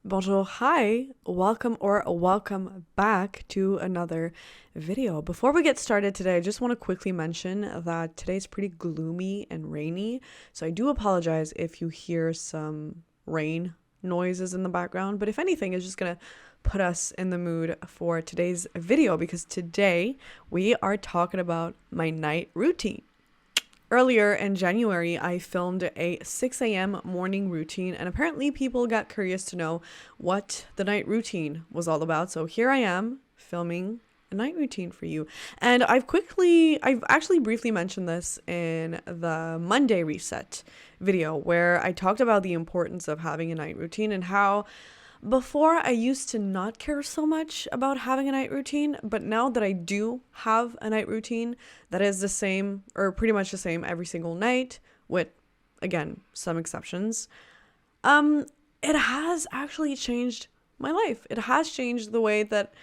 Bonjour, hi, welcome back to another video. Before we get started today, I just want to quickly mention that today's pretty gloomy and rainy. So I do apologize if you hear some rain noises in the background, but if anything, it's just going to put us in the mood for today's video because today we are talking about my night routine. Earlier in January, I filmed a 6 a.m. morning routine, and apparently people got curious to know what the night routine was all about. So here I am filming a night routine for you. And I've actually briefly mentioned this in the Monday reset video where I talked about the importance of having a night routine and how before, I used to not care so much about having a night routine, but now that I do have a night routine that is the same or pretty much the same every single night, with, again, some exceptions, it has actually changed my life. It has changed the way that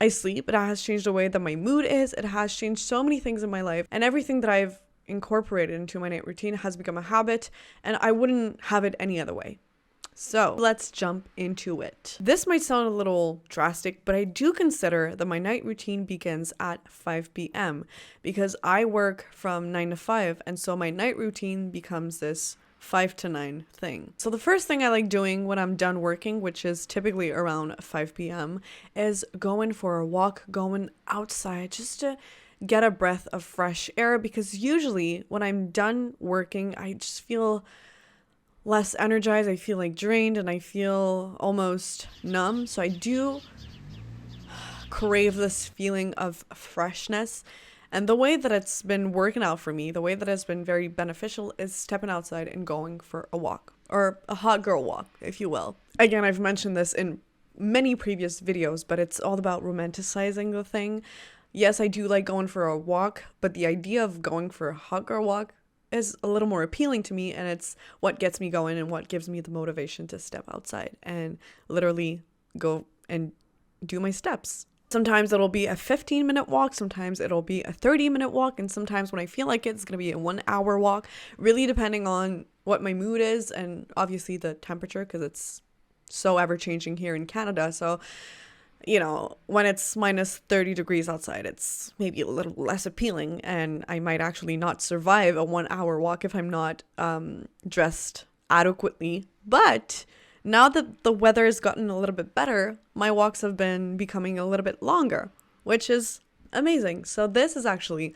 I sleep. It has changed the way that my mood is. It has changed so many things in my life, and everything that I've incorporated into my night routine has become a habit, and I wouldn't have it any other way. So let's jump into it. This might sound a little drastic, but I do consider that my night routine begins at 5 p.m. because I work from 9 to 5, and so my night routine becomes this 5 to 9 thing. So the first thing I like doing when I'm done working, which is typically around 5 p.m., is going for a walk, going outside just to get a breath of fresh air, because usually when I'm done working, I just feel less energized, I feel like drained, and I feel almost numb. So I do crave this feeling of freshness. And the way that it's been working out for me, the way that it's been very beneficial is stepping outside and going for a walk, or a hot girl walk, if you will. Again, I've mentioned this in many previous videos, but it's all about romanticizing the thing. Yes, I do like going for a walk, but the idea of going for a hot girl walk is a little more appealing to me, and it's what gets me going and what gives me the motivation to step outside and literally go and do my steps. Sometimes it'll be a 15-minute walk, sometimes it'll be a 30-minute walk, and sometimes when I feel like it's going to be a 1-hour walk, really depending on what my mood is and obviously the temperature, because it's so ever-changing here in Canada. So when it's minus 30 degrees outside, it's maybe a little less appealing, and I might actually not survive a 1-hour walk if I'm not dressed adequately. But now that the weather has gotten a little bit better, my walks have been becoming a little bit longer, which is amazing. So this is actually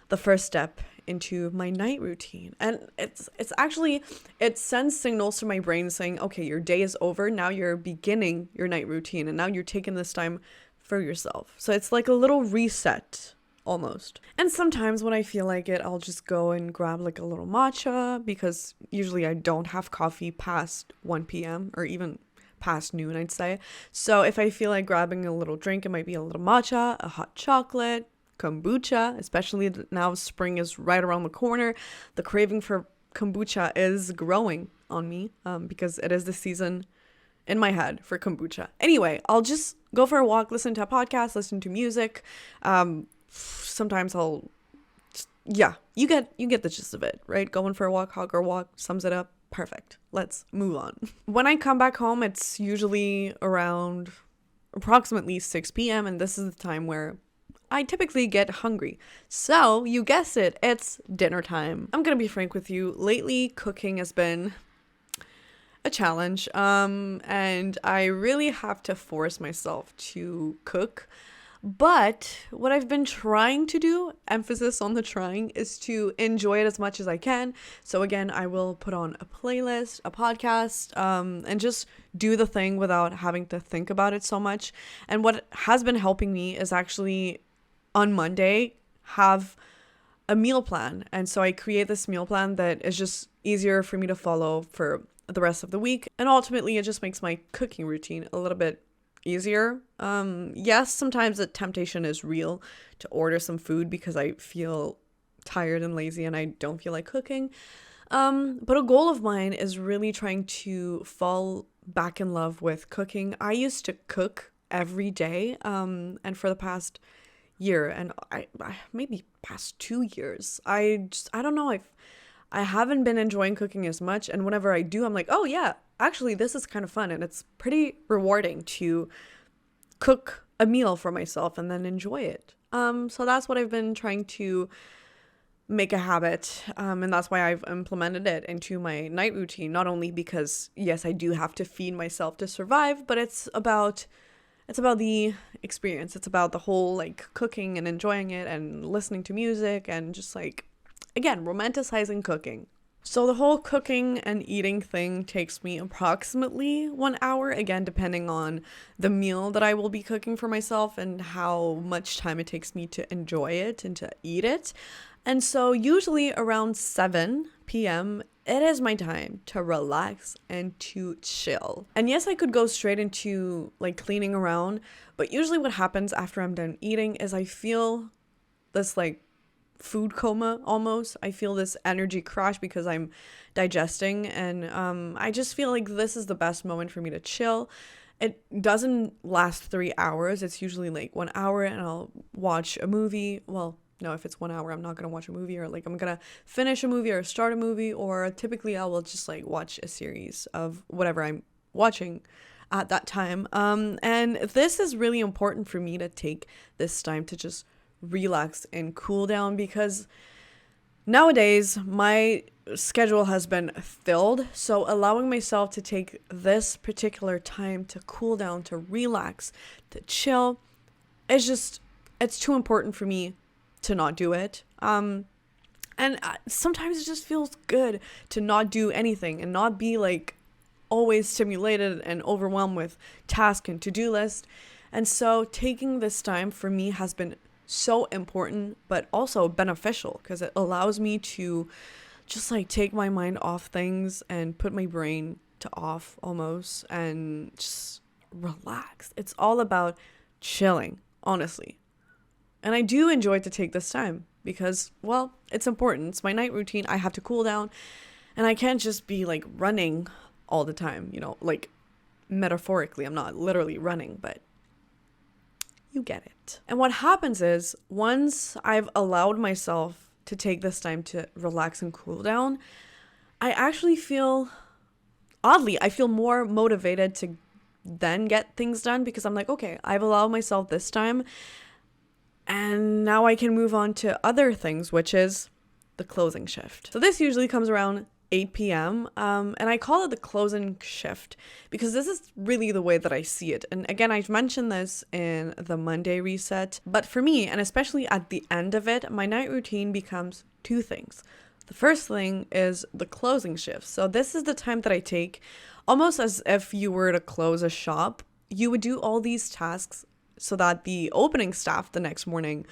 the first step into my night routine, and it sends signals to my brain saying, okay, your day is over, now you're beginning your night routine, and now you're taking this time for yourself. So it's like a little reset almost. And sometimes when I feel like it, I'll just go and grab like a little matcha, because usually I don't have coffee past 1 p.m. or even past noon, I'd say. So if I feel like grabbing a little drink, it might be a little matcha, a hot chocolate, kombucha, especially now spring is right around the corner. The craving for kombucha is growing on me because it is the season in my head for kombucha. Anyway, I'll just go for a walk, listen to a podcast, listen to music. Sometimes you get the gist of it, right? Going for a walk, hot girl walk, sums it up. Perfect. Let's move on. When I come back home, it's usually around approximately 6 p.m. and this is the time where I typically get hungry. So, you guessed it, it's dinner time. I'm gonna be frank with you, lately cooking has been a challenge, and I really have to force myself to cook. But what I've been trying to do, emphasis on the trying, is to enjoy it as much as I can. So again, I will put on a playlist, a podcast, and just do the thing without having to think about it so much. And what has been helping me is actually on Monday have a meal plan. And so I create this meal plan that is just easier for me to follow for the rest of the week. And ultimately, it just makes my cooking routine a little bit easier. Yes, sometimes the temptation is real to order some food because I feel tired and lazy and I don't feel like cooking. But a goal of mine is really trying to fall back in love with cooking. I used to cook every day, and for the past year, and I maybe past 2 years, I don't know, I haven't been enjoying cooking as much, and whenever I do, I'm like, oh yeah, actually, this is kind of fun and it's pretty rewarding to cook a meal for myself and then enjoy it. So that's what I've been trying to make a habit, and that's why I've implemented it into my night routine. Not only because, yes, I do have to feed myself to survive, but it's about the experience. It's about the whole like cooking and enjoying it and listening to music and just like, again, romanticizing cooking. So the whole cooking and eating thing takes me approximately 1 hour, again, depending on the meal that I will be cooking for myself and how much time it takes me to enjoy it and to eat it. And so usually around 7 p.m., it is my time to relax and to chill. And yes, I could go straight into like cleaning around, but usually what happens after I'm done eating is I feel this like food coma almost. I feel this energy crash because I'm digesting, and I just feel like this is the best moment for me to chill. It doesn't last 3 hours. It's usually like 1 hour, and I'll watch a movie. Well, no, if it's 1 hour, I'm not gonna watch a movie, or like I'm gonna finish a movie or start a movie, or typically I will just like watch a series of whatever I'm watching at that time. And this is really important for me to take this time to just relax and cool down, because nowadays my schedule has been filled. So allowing myself to take this particular time to cool down, to relax, to chill, it's too important for me to not do it. And sometimes it just feels good to not do anything and not be like always stimulated and overwhelmed with task and to-do list. And so taking this time for me has been so important, but also beneficial, because it allows me to just like take my mind off things and put my brain to off almost and just relax. It's all about chilling, honestly. And I do enjoy to take this time because, well, it's important. It's my night routine. I have to cool down, and I can't just be like running all the time, like metaphorically. I'm not literally running, but you get it. And what happens is, once I've allowed myself to take this time to relax and cool down, I actually feel, oddly, I feel more motivated to then get things done, because I'm like, okay, I've allowed myself this time, and now I can move on to other things, which is the closing shift. So this usually comes around 8 p.m. And I call it the closing shift because this is really the way that I see it. And again, I've mentioned this in the Monday reset, but for me, and especially at the end of it, my night routine becomes two things. The first thing is the closing shift. So this is the time that I take almost as if you were to close a shop. You would do all these tasks so that the opening staff the next morning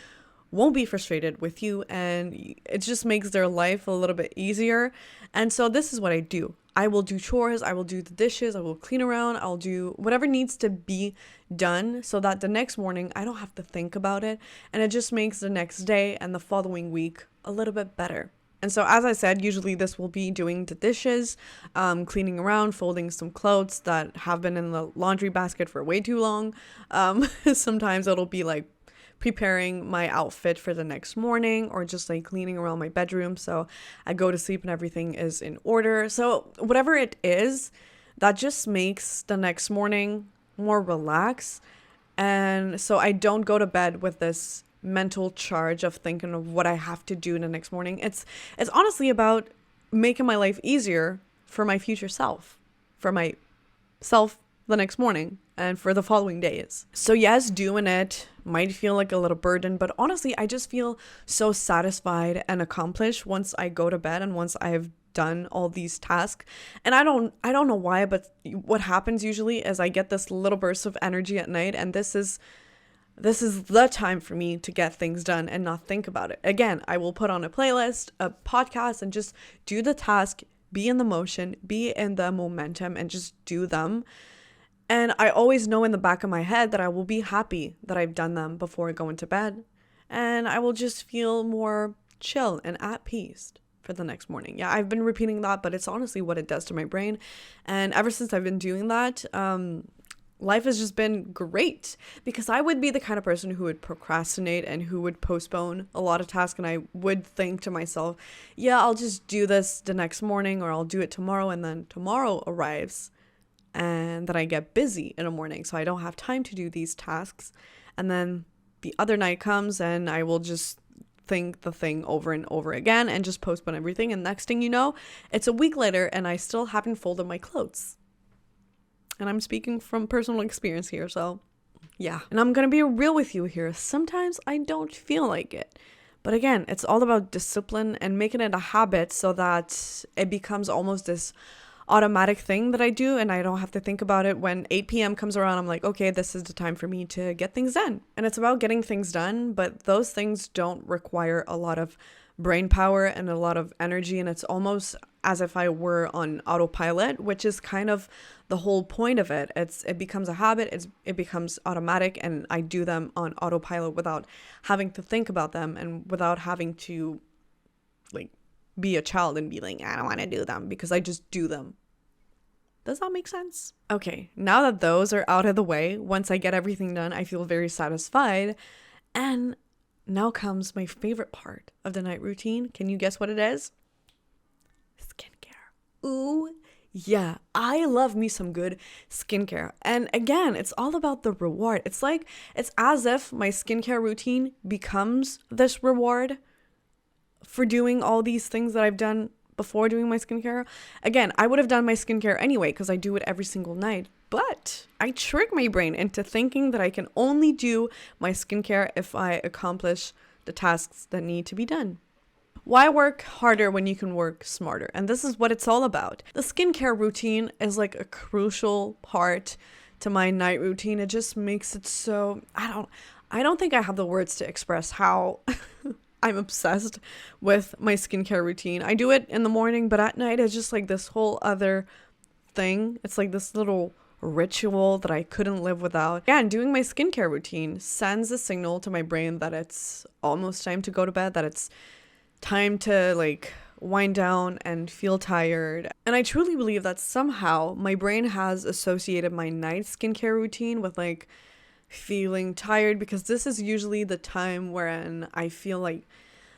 won't be frustrated with you, and it just makes their life a little bit easier. And so this is what I do. I will do chores, I will do the dishes, I will clean around, I'll do whatever needs to be done so that the next morning I don't have to think about it, and it just makes the next day and the following week a little bit better. And so, as I said, usually this will be doing the dishes, cleaning around, folding some clothes that have been in the laundry basket for way too long. Sometimes it'll be like preparing my outfit for the next morning, or just like cleaning around my bedroom so I go to sleep and everything is in order. So whatever it is, that just makes the next morning more relaxed. And so I don't go to bed with this mental charge of thinking of what I have to do the next morning. It's honestly about making my life easier for my future self, for myself the next morning and for the following days. So yes, doing it might feel like a little burden, but honestly, I just feel so satisfied and accomplished once I go to bed and once I've done all these tasks. And I don't know why, but what happens usually is I get this little burst of energy at night, and this is the time for me to get things done and not think about it. Again, I will put on a playlist, a podcast, and just do the task, be in the motion, be in the momentum, and just do them. And I always know in the back of my head that I will be happy that I've done them before going to bed. And I will just feel more chill and at peace for the next morning. Yeah, I've been repeating that, but it's honestly what it does to my brain. And ever since I've been doing that, life has just been great, because I would be the kind of person who would procrastinate and who would postpone a lot of tasks. And I would think to myself, yeah, I'll just do this the next morning, or I'll do it tomorrow. And then tomorrow arrives and then I get busy in the morning, so I don't have time to do these tasks. And then the other night comes and I will just think the thing over and over again and just postpone everything. And next thing you know, it's a week later and I still haven't folded my clothes. And I'm speaking from personal experience here, so yeah. And I'm gonna be real with you here. Sometimes I don't feel like it. But again, it's all about discipline and making it a habit so that it becomes almost this automatic thing that I do, and I don't have to think about it. When 8 p.m. comes around, I'm like, okay, this is the time for me to get things done. And it's about getting things done, but those things don't require a lot of brain power and a lot of energy, and it's almost as if I were on autopilot, which is kind of the whole point of it. It becomes a habit, it becomes automatic, and I do them on autopilot without having to think about them and without having to like be a child and be like, I don't want to do them, because I just do them. Does that make sense? Okay, now that those are out of the way, once I get everything done, I feel very satisfied. And now comes my favorite part of the night routine. Can you guess what it is? Skincare. Ooh, yeah, I love me some good skincare. And again, it's all about the reward. It's as if my skincare routine becomes this reward for doing all these things that I've done before doing my skincare. Again, I would have done my skincare anyway because I do it every single night. But I trick my brain into thinking that I can only do my skincare if I accomplish the tasks that need to be done. Why work harder when you can work smarter? And this is what it's all about. The skincare routine is like a crucial part to my night routine. It just makes it so, I don't think I have the words to express how I'm obsessed with my skincare routine. I do it in the morning, but at night it's just like this whole other thing. It's like this little ritual that I couldn't live without. Yeah, and doing my skincare routine sends a signal to my brain that it's almost time to go to bed, that it's time to like wind down and feel tired. And I truly believe that somehow my brain has associated my night skincare routine with like feeling tired, because this is usually the time when I feel like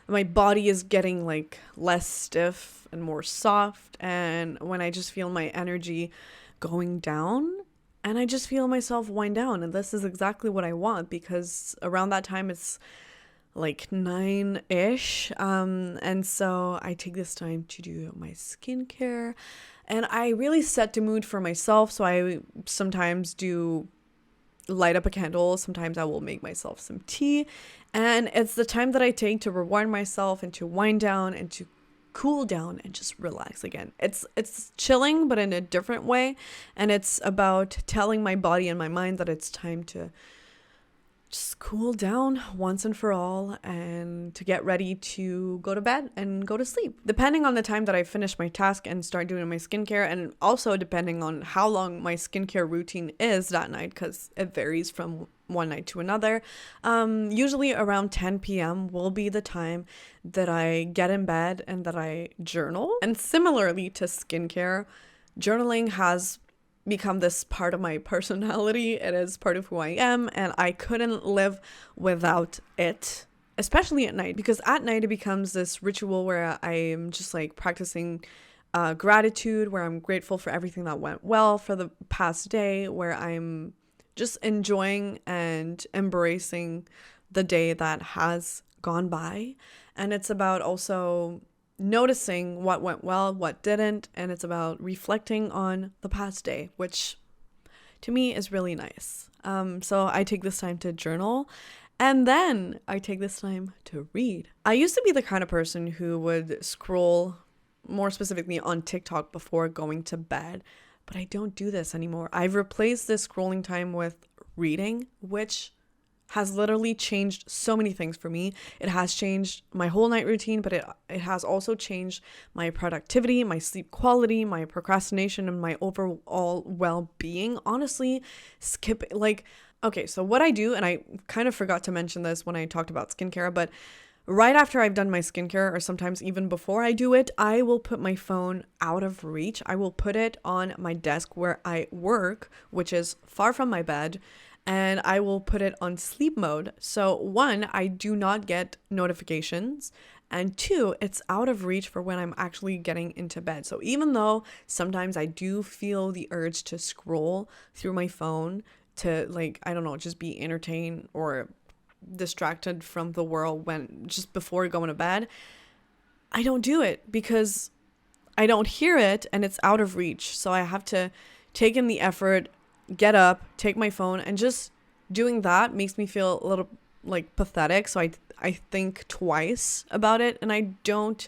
my body is getting like less stiff and more soft, and when I just feel my energy going down and I just feel myself wind down. And this is exactly what I want, because around that time it's like 9-ish, and so I take this time to do my skincare, and I really set the mood for myself. So I sometimes do light up a candle. Sometimes I will make myself some tea, and it's the time that I take to reward myself and to wind down and to cool down and just relax again. It's chilling, but in a different way, and it's about telling my body and my mind that it's time to just cool down once and for all, and to get ready to go to bed and go to sleep. Depending on the time that I finish my task and start doing my skincare, and also depending on how long my skincare routine is that night, because it varies from one night to another. Usually around 10 p.m. will be the time that I get in bed and that I journal. And similarly to skincare, journaling has become this part of my personality. It is part of who I am, and I couldn't live without it, especially at night, because at night it becomes this ritual where I am just like practicing gratitude, where I'm grateful for everything that went well for the past day, where I'm just enjoying and embracing the day that has gone by. And it's about also noticing what went well, what didn't, and it's about reflecting on the past day, which to me is really nice. So I take this time to journal, and then I take this time to read. I used to be the kind of person who would scroll, more specifically on TikTok, before going to bed, but I don't do this anymore. I've replaced this scrolling time with reading, which has literally changed so many things for me. It has changed my whole night routine, but it has also changed my productivity, my sleep quality, my procrastination, and my overall well-being. Honestly, okay, so what I do, and I kind of forgot to mention this when I talked about skincare, but right after I've done my skincare, or sometimes even before I do it, I will put my phone out of reach. I will put it on my desk where I work, which is far from my bed, and I will put it on sleep mode. So one, I do not get notifications, And two, it's out of reach for when I'm actually getting into bed. So even though sometimes I do feel the urge to scroll through my phone to, like, I don't know, just be entertained or distracted from the world when just before going to bed, I don't do it because I don't hear it and it's out of reach. So I have to take in the effort, get up, take my phone, and just doing that makes me feel a little like pathetic. So I think twice about it and I don't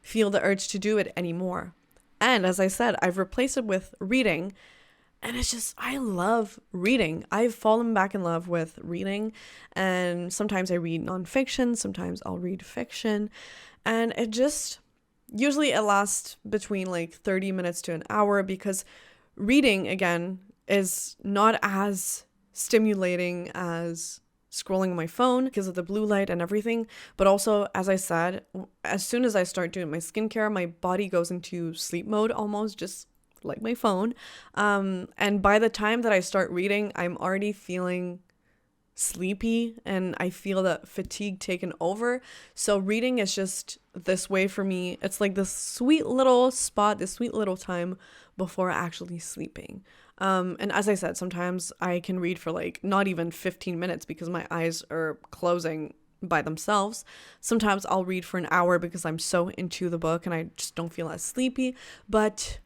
feel the urge to do it anymore. And as I said, I've replaced it with reading. And it's just, I love reading. I've fallen back in love with reading. And sometimes I read nonfiction, sometimes I'll read fiction. And it just, usually it lasts between like 30 minutes to an hour because reading, again, is not as stimulating as scrolling on my phone because of the blue light and everything. But also, as I said, as soon as I start doing my skincare, my body goes into sleep mode almost, just like my phone. And by the time that I start reading, I'm already feeling sleepy and I feel that fatigue taken over. So reading is just this way for me. It's like this sweet little spot, this sweet little time before actually sleeping. And as I said, sometimes I can read for like not even 15 minutes because my eyes are closing by themselves. Sometimes I'll read for an hour because I'm so into the book and I just don't feel as sleepy. But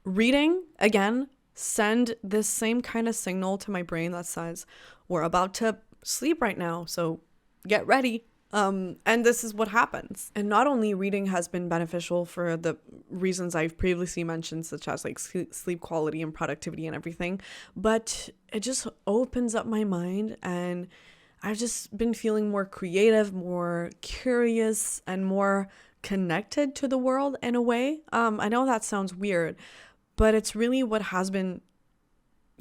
reading, again, send this same kind of signal to my brain that says, we're about to sleep right now, so get ready. And this is what happens. And not only reading has been beneficial for the reasons I've previously mentioned, such as like sleep quality and productivity and everything, but it just opens up my mind and I've just been feeling more creative, more curious, and more connected to the world in a way. I know that sounds weird, but it's really what has been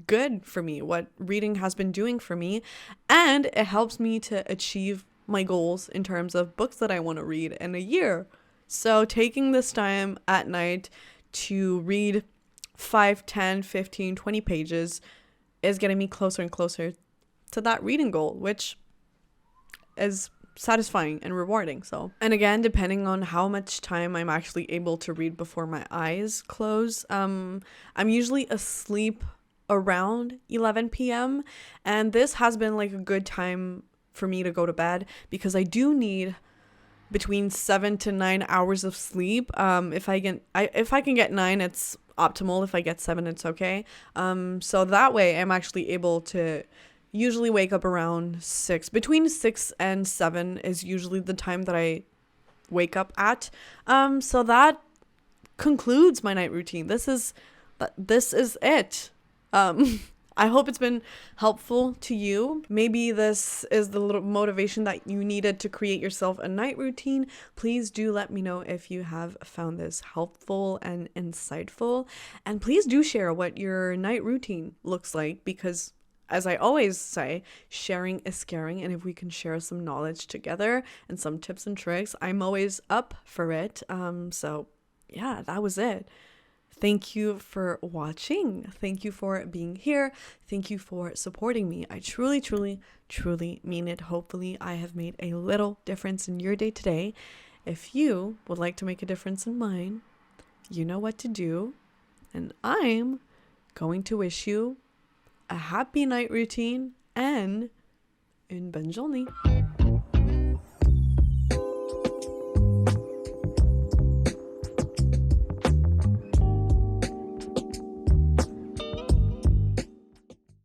good for me, what reading has been doing for me. And it helps me to achieve my goals in terms of books that I want to read in a year. So taking this time at night to read 5, 10, 15, 20 pages is getting me closer and closer to that reading goal, which is satisfying and rewarding. So, and again, depending on how much time I'm actually able to read before my eyes close, I'm usually asleep around 11 p.m. and this has been like a good time for me to go to bed because I do need between 7 to 9 hours of sleep. If I can get 9, it's optimal. If I get 7, it's okay. So that way I'm actually able to usually wake up around 6. Between 6 and 7 is usually the time that I wake up at. So that concludes my night routine. This is it. I hope it's been helpful to you. Maybe this is the little motivation that you needed to create yourself a night routine. Please do let me know if you have found this helpful and insightful. And please do share what your night routine looks like because, as I always say, sharing is caring. And if we can share some knowledge together and some tips and tricks, I'm always up for it. So yeah, that was it. Thank you for watching. Thank you for being here. Thank you for supporting me. I truly, truly, truly mean it. Hopefully, I have made a little difference in your day today. If you would like to make a difference in mine, you know what to do. And I'm going to wish you a happy night routine and une bonne journée.